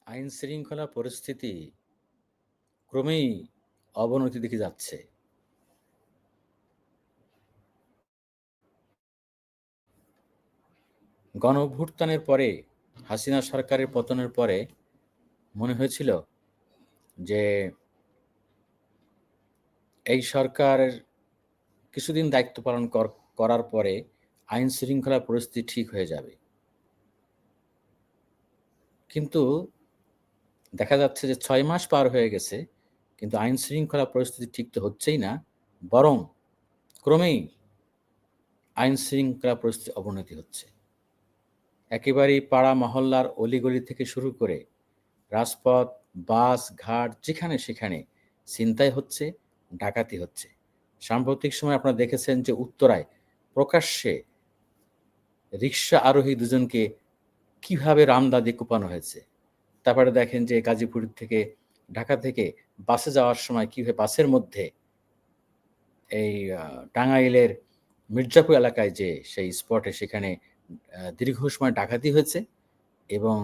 আইন শৃঙ্খলা পরিস্থিতি ক্রমেই অবনতির দিকে যাচ্ছে। গণঅভ্যুত্থানের পরে, হাসিনা সরকারের পতনের পরে মনে হয়েছিল যে এই সরকারের কিছুদিন দায়িত্ব পালন করার পরে আইন শৃঙ্খলা পরিস্থিতি ঠিক হয়ে যাবে। কিন্তু দেখা যাচ্ছে যে ৬ মাস পার হয়ে গেছে, কিন্তু আইন শৃঙ্খলা পরিস্থিতি ঠিক তো হচ্ছেই না, বরং ক্রমেই আইন শৃঙ্খলা পরিস্থিতির অবনতি হচ্ছে। একেবারেই পাড়া মহল্লার অলিগলি থেকে শুরু করে রাজপথ, বাস, ঘাট যেখানে সেখানে ছিনতাই হচ্ছে, ডাকাতি হচ্ছে। সাম্প্রতিক সময়ে আপনারা দেখেছেন যে উত্তরায় প্রকাশ্যে রিকশা আরোহী দুজনকে কিভাবে রামদা দিয়ে কোপানো হয়েছে। তারপরে দেখেন যে গাজীপুর থেকে, ঢাকা থেকে বাসে যাওয়ার সময় কিভাবে বাসের মধ্যে এই টাঙ্গাইলের মির্জাপুর এলাকায় যে সেই স্পটে সেখানে দীর্ঘ সময় ডাকাতি হয়েছে এবং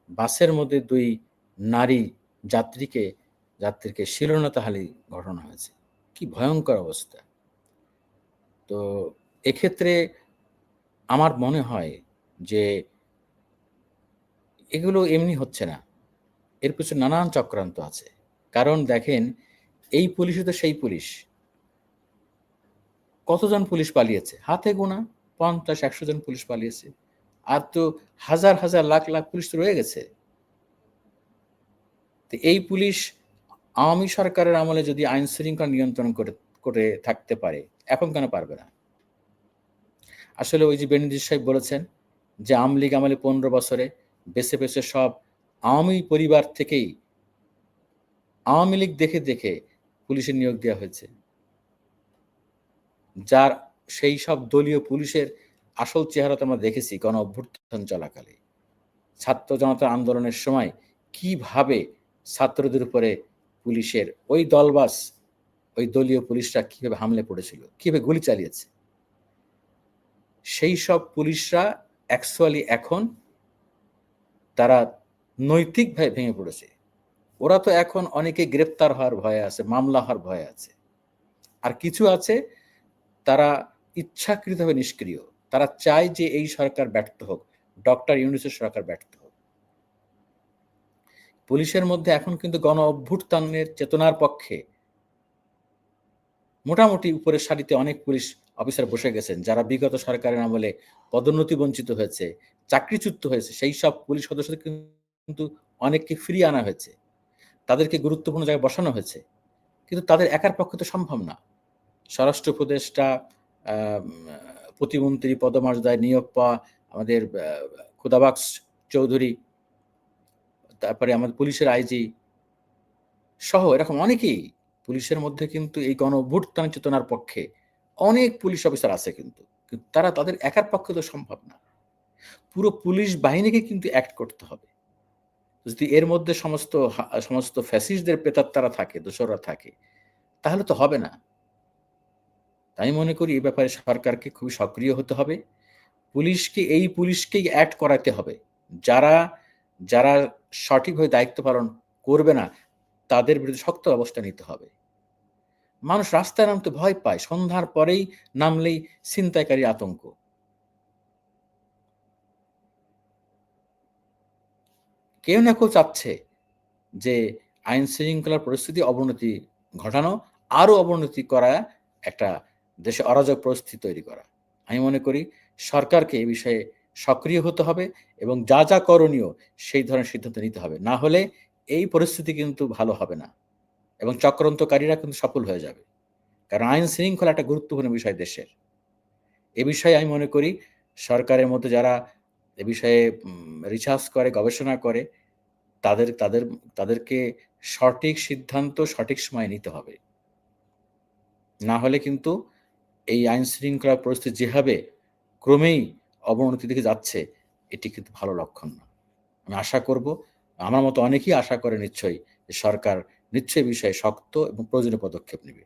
বাসের মধ্যে ২ নারী যাত্রীকে শ্লীলতাহানি ঘটানো হয়েছে। কি ভয়ংকর অবস্থা! তো এক্ষেত্রে আমার মনে হয় যে এগুলো এমনি হচ্ছে না। এর পেছনে নানান চক্রান্ত আছে। কারণ দেখেন এই পুলিশই তো সেই পুলিশ। কতজন পুলিশ পালিয়েছে? হাতে গোনা ৫০-১০০ জন পুলিশ পালিয়েছে। আর তো হাজার, হাজার লাখ, লাখ পুলিশ তো রয়ে গেছে। তো এই পুলিশ আওয়ামী সরকারের আমলে যদি আইন শৃঙ্খলা নিয়ন্ত্রণ করে থাকতে পারে, এখন কেন পারবে না? আসলে ওই যে বেনজির সাহেব বলেছেন যে, আওয়ামী লীগ আমলে ১৫ বছরে বেছে সব আওয়ামী পরিবার থেকেই আওয়ামী লীগ দেখে পুলিশে নিয়োগ দেয়া হয়েছে। যার সেই সব দলীয় পুলিশের আসল চেহারা তো আমরা দেখেছি গণ-অভ্যুত্থান চলাকালে। ছাত্র জনতার আন্দোলনের সময় কিভাবে ছাত্রদের উপরে পুলিশের ওই দলবাস, ওই দলীয় পুলিশরা কিভাবে হামলে পড়েছিল, কিভাবে গুলি চালিয়েছে। সেই সব পুলিশরা অ্যাকচুয়ালি এখন তারা নৈতিকভাবে ভেঙে পড়েছে। ওরা তো এখন অনেকে গ্রেপ্তার হওয়ার ভয়ে আছে, মামলা হওয়ার ভয়ে আছে। আর কিছু আছে তারা ইচ্ছাকৃতভাবে নিষ্ক্রিয়। তারা চায় যে এই সরকার ব্যর্থ হোক। ডক্টর ইউনূসের সরকার ব্যর্থ হোক। পুলিশের মধ্যে এখন কিন্তু গণ-অভ্যুত্থানের চেতনার পক্ষে মোটামুটি উপরের সারিতে অনেক পুলিশ অফিসার বসে গেছেন, যারা বিগত সরকারের আমলে পদোন্নতি বঞ্চিত হয়েছে, চাকরিচ্যুত হয়েছে, সেই সব পুলিশ সদস্যদের কিন্তু অনেককে ফিরিয়ে আনা হয়েছে। তাদেরকে গুরুত্বপূর্ণ জায়গায় বসানো হয়েছে। কিন্তু তাদের একার পক্ষে তো সম্ভব না। স্বরাষ্ট্র উপদেষ্টা, আম প্রতিমন্ত্রী পদমর্যাদায় নিয়োগ পাওয়া আমাদের খোদাবাক্স চৌধুরী, তারপরে আমাদের পুলিশের আইজি সহ এরকম অনেকেই পুলিশের মধ্যে কিন্তু এই গণ-অভ্যুত্থান চেতনার পক্ষে অনেক পুলিশ অফিসার আছে কিন্তু। কিন্তু তারা তাদের একার পক্ষে তো সম্ভব না। পুরো পুলিশ বাহিনীকে কিন্তু অ্যাক্ট করতে হবে। যদি এর মধ্যে সমস্ত ফ্যাসিস্টদের প্রেতাত্মারা থাকে, দোসররা থাকে, তাহলে তো হবে না। আমি মনে করি এ ব্যাপারে সরকারকে খুবই সক্রিয় হতে হবে। পুলিশকেই অ্যাক্ট করাতে হবে। যারা, যারা সঠিকভাবে দায়িত্ব পালন করবে না, তাদের বিরুদ্ধে শক্ত ব্যবস্থা নিতে হবে। মানুষ রাস্তায় নামতে ভয় পায়। সন্ধ্যার পরেই নামলেই ছিনতাইকারীর আতঙ্ক। কেউ না কেউ চাচ্ছে যে আইন শৃঙ্খলার পরিস্থিতি অবনতি ঘটানো, আরো অবনতি করা, একটা দেশে অরাজক পরিস্থিতি তৈরি করা। আমি মনে করি সরকারকে এ বিষয়ে সক্রিয় হতে হবে এবং যা করণীয় সেই ধরনের সিদ্ধান্ত নিতে হবে। না হলে এই পরিস্থিতি কিন্তু ভালো হবে না এবং চক্রান্তকারীরা কিন্তু সফল হয়ে যাবে। কারণ আইন শৃঙ্খলা একটা গুরুত্বপূর্ণ বিষয় দেশের। এ বিষয়ে আমি মনে করি সরকারের মধ্যে যারা এ বিষয়ে রিসার্চ করে, গবেষণা করে তাদের তাদের তাদেরকে সঠিক সিদ্ধান্ত সঠিক সময়ে নিতে হবে। না হলে কিন্তু এই আইন শৃঙ্খলা পরিস্থিতি যেভাবে ক্রমেই অবনতির দিকে যাচ্ছে, এটি কিন্তু ভালো লক্ষণ না। আমি আশা করব, আমার মতো অনেকেই আশা করে নিশ্চয়ই যে সরকার নিশ্চয়ই এই বিষয়ে শক্ত এবং প্রয়োজনীয় পদক্ষেপ নিবে।